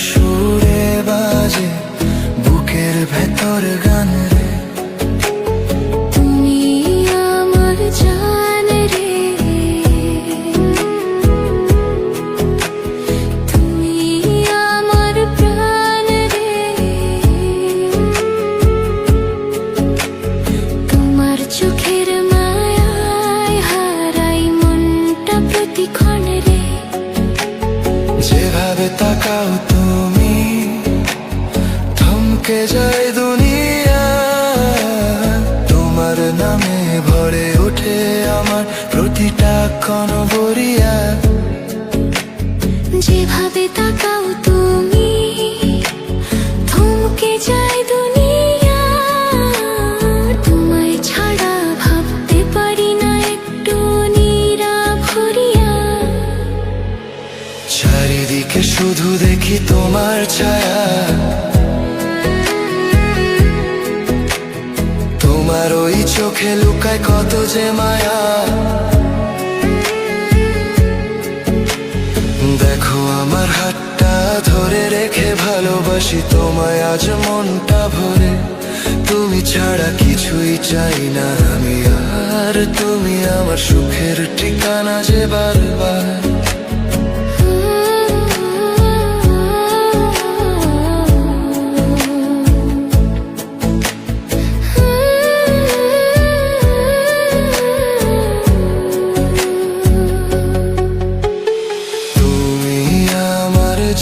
সুরে বাজে বুকের ভেতর গান রে, তুমি আমার জান রে, তুমি আমার প্রাণ রে, তোমার চোখের মায়ায় হারাই মনটা প্রতিক্ষণ রে। যেভাবে তাকাও তুমি থমকে যায় দুনিয়া, তোমার নামে ভরে ওঠে আমার প্রতিটা ক্ষণ ভরিয়া। যেভাবে তাকাও তুমি থমকে যায় দুনিয়া, তোমায় ছাড়া ভাবতে পারি না একটু নিরাভরিয়া। চারিদিকে শুধু দেখি তোমার ছায়া, তোমার ওই চোখে লুকায় কত যে মায়া। দেখো আমার হাতটা ধরে রেখে ভালোবাসি তোমায় আজ মনটা ভরে। তুমি ছাড়া কিছুই চাই না আমি আর, তুমি আমার সুখের ঠিকানা যে বারবার।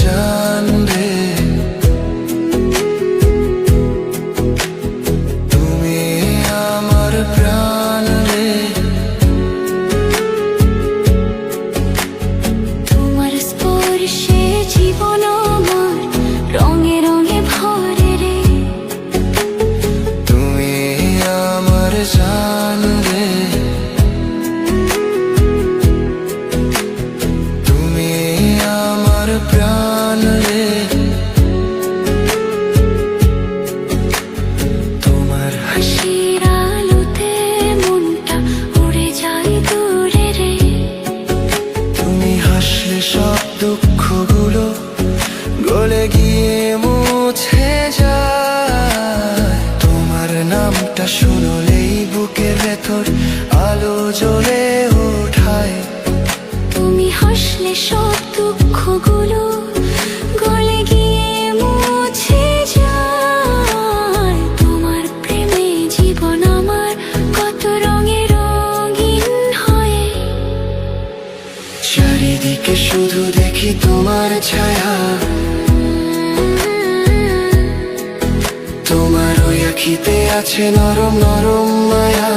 জান রে, তুমি আমার প্রাণ রে, তোমার স্পর্শে জীবন আমার রঙে রঙে ভরে রে। তুমি আমার জান রে, তুমি আমার প্রাণ রে, তোমার হাসির আলোতে মনটা উড়ে যায় দূরে রে। তুমি হাসলে সব দুঃখগুলো গলে গিয়ে মুছে যায়। তোমার নামটা শুনলেই বুকের ভেতর আলো জ্বলে ওঠায়। তুমি হাসলে সব দুঃখগুলো গলে গিয়ে মুছে যায়। তোমার প্রেমে জীবন আমার কত রঙে রঙিন হয়। চারিদিকে শুধু দেখি তোমার ছায়া, তোমার ওই আখিতে আছে নরম নরম মায়া।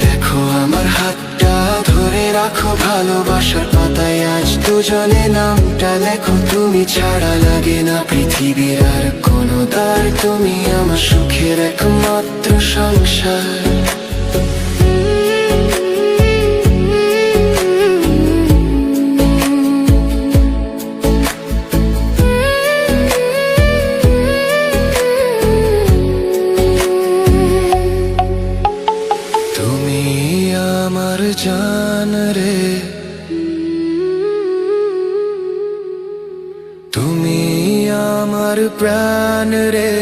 দেখো আমার হাতটা ধরে রাখো ভালোবাসার পাতায় আজ দুজনে নামটা লেখো। তুমি ছাড়া লাগে না পৃথিবীর আর কোনো দ্বার, তুমি আমার সুখের একমাত্র সংসার। তুমি আমার জান রে, তুমি আমার প্রাণ রে,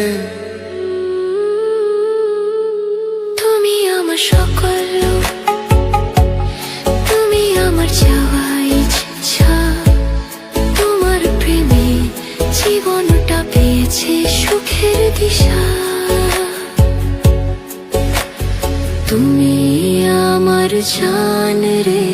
তুমি আমার সকল, তুমি আমার চাওয়া ইচ্ছা। তোমার প্রেমে জীবনটা পেয়েছে সুখের দিশা। তুমি আমার জান রে।